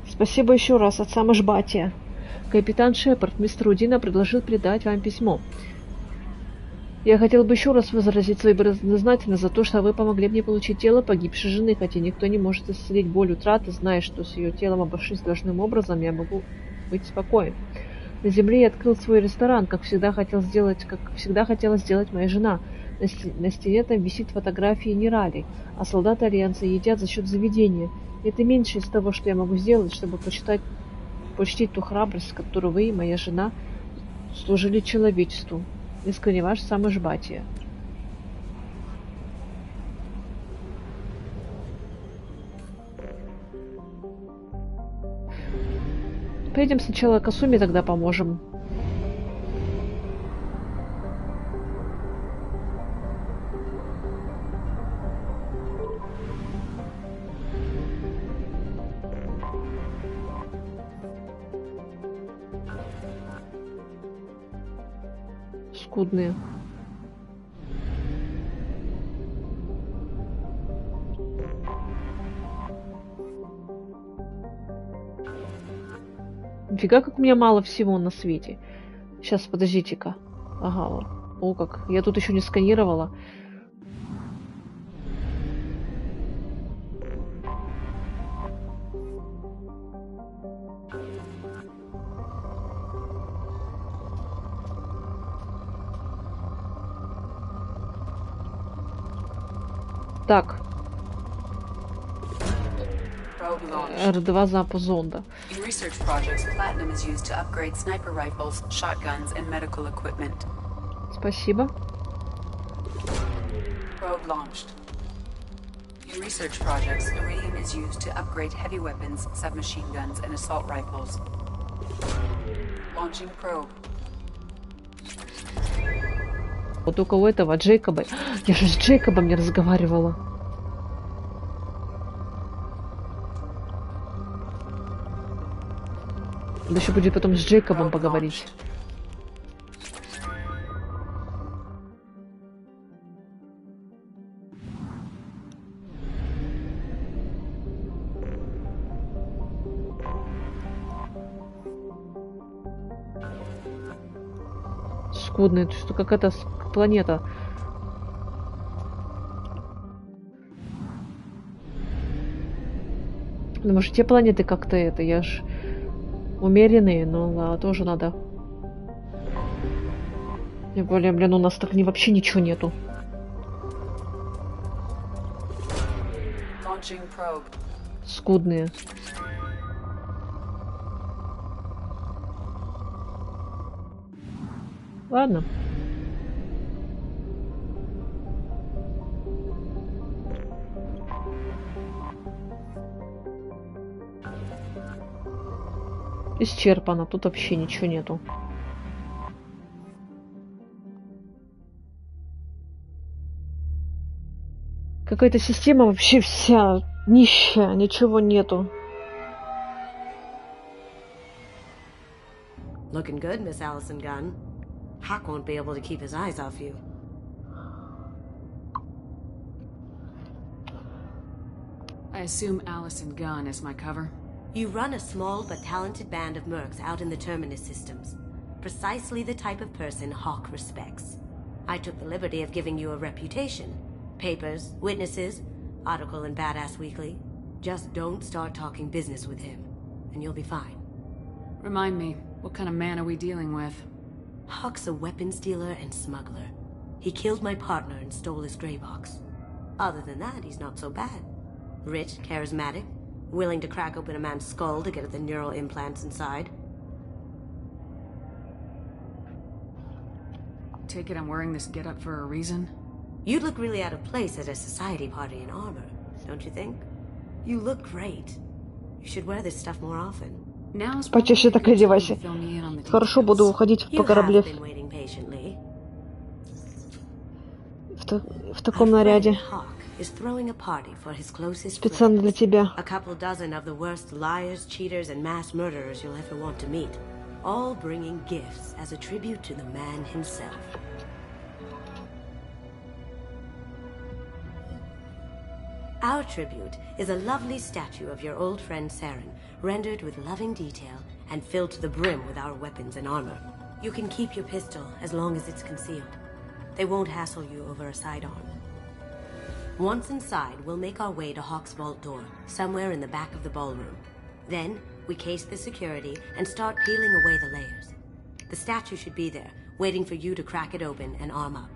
Спасибо еще раз от самой Жбатия. Капитан Шепард, мистер Удина предложил передать вам письмо. Я хотел бы еще раз выразить свою признательность за то, что вы помогли мне получить тело погибшей жены, хотя никто не может исцелить боль утраты, зная, что с ее телом обошлись должным образом, я могу быть спокоен. На земле я открыл свой ресторан, как всегда хотела сделать моя жена. На стене там висит фотография Нерали, а солдаты Альянса едят за счет заведения. Это меньше из того, что я могу сделать, чтобы почтить ту храбрость, которую вы и моя жена служили человечеству. Искренне ваш самый Жбатия. Поедем сначала к Асуме, тогда поможем. Скудные. Нифига, как у меня мало всего на свете. Сейчас, подождите-ка. Ага, о как. Я тут еще не сканировала. Так. R2 запуск зонда. In research projects, platinum is used to upgrade sniper rifles, shotguns, and medical equipment. Спасибо. Probe launched. In research projects, iridium is used to upgrade heavy weapons, submachine guns, and assault rifles. Launching probe. Вот только у этого Джейкоба... Я же с Джейкобом не разговаривала. Надо еще будет потом с Джейкобом поговорить. Скудная, это что, какая-то планета. Ну, может, те планеты как-то это, я ж умеренные, но да, тоже надо. Тем более, блин, у нас так вообще ничего нету. Скудные. Ладно. Исчерпано, тут вообще ничего нету. Какая-то система вообще вся нищая, ничего нету. Looking good, Miss Allison Gunn. Hawk won't be able to keep his eyes off you. I assume Allison Gunn is my cover? You run a small but talented band of mercs out in the Terminus systems. Precisely the type of person Hawk respects. I took the liberty of giving you a reputation. Papers, witnesses, article in Badass Weekly. Just don't start talking business with him, and you'll be fine. Remind me, what kind of man are we dealing with? Hawk's a weapons dealer and smuggler. He killed my partner and stole his gray box. Other than that, he's not so bad. Rich, charismatic, willing to crack open a man's skull to get at the neural implants inside. Take it I'm wearing this getup for a reason? You'd look really out of place at a society party in armor, don't you think? You look great. You should wear this stuff more often. Почаще так одевайся. Хорошо, буду уходить по корабле в таком наряде. Специально для тебя. A couple dozen of the worst liars, cheaters, and mass murderers you'll ever want to meet. All bringing gifts as a tribute to the man himself. Our tribute is a lovely statue of your old friend Saren, rendered with loving detail and filled to the brim with our weapons and armor. You can keep your pistol as long as it's concealed. They won't hassle you over a sidearm. Once inside, we'll make our way to Hawk's vault door, somewhere in the back of the ballroom. Then, we case the security and start peeling away the layers. The statue should be there, waiting for you to crack it open and arm up.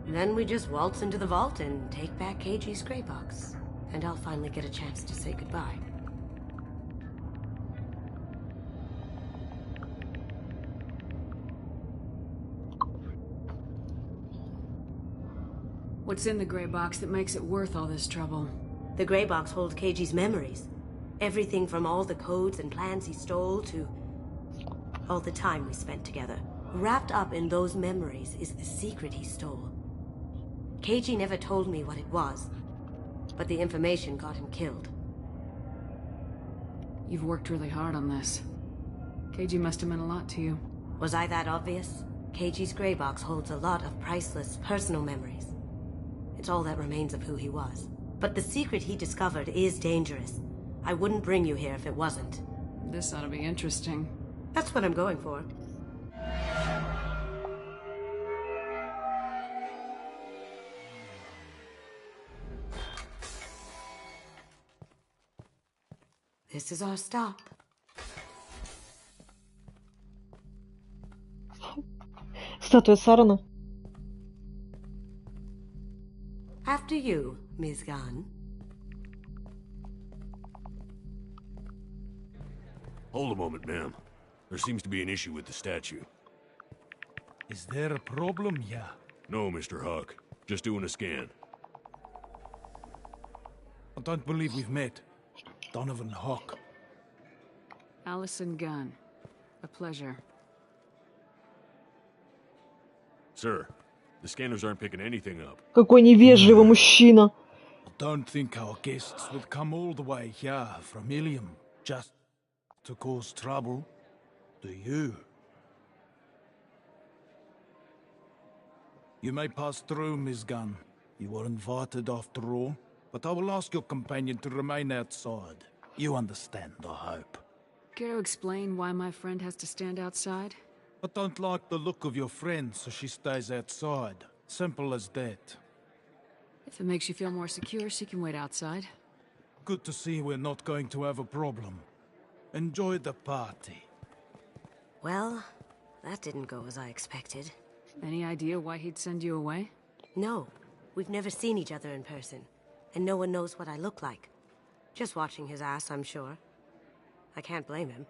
Then we just waltz into the vault and take back KG's gray box. And I'll finally get a chance to say goodbye. What's in the gray box that makes it worth all this trouble? The gray box holds KG's memories. Everything from all the codes and plans he stole to all the time we spent together. Wrapped up in those memories is the secret he stole. KG never told me what it was, but the information got him killed. You've worked really hard on this. KG must have meant a lot to you. Was I that obvious? KG's gray box holds a lot of priceless personal memories. It's all that remains of who he was. But the secret he discovered is dangerous. I wouldn't bring you here if it wasn't. This ought to be interesting. That's what I'm going for. This is our stop. Статуя Сарана. After you, Ms. Gunn. Hold a moment, ma'am. There seems to be an issue with the statue. Is there a problem here? No, Mr. Hawk. Just doing a scan. I don't believe we've met. Donovan Hawk. Allison Gunn. A pleasure. Sir, the scanners aren't picking anything up. Какой невежливый мужчина. I don't think our guests would come all the way here from Ilium just to cause trouble. Do you? You may pass through, Ms. Gunn. You were invited after all. But I will ask your companion to remain outside. You understand, I hope. Care to explain why my friend has to stand outside? I don't like the look of your friend, so she stays outside. Simple as that. If it makes you feel more secure, she can wait outside. Good to see we're not going to have a problem. Enjoy the party. Well, that didn't go as I expected. Any idea why he'd send you away? No. We've never seen each other in person. And no one knows what I look like. Just watching his ass, I'm sure. I can't blame him.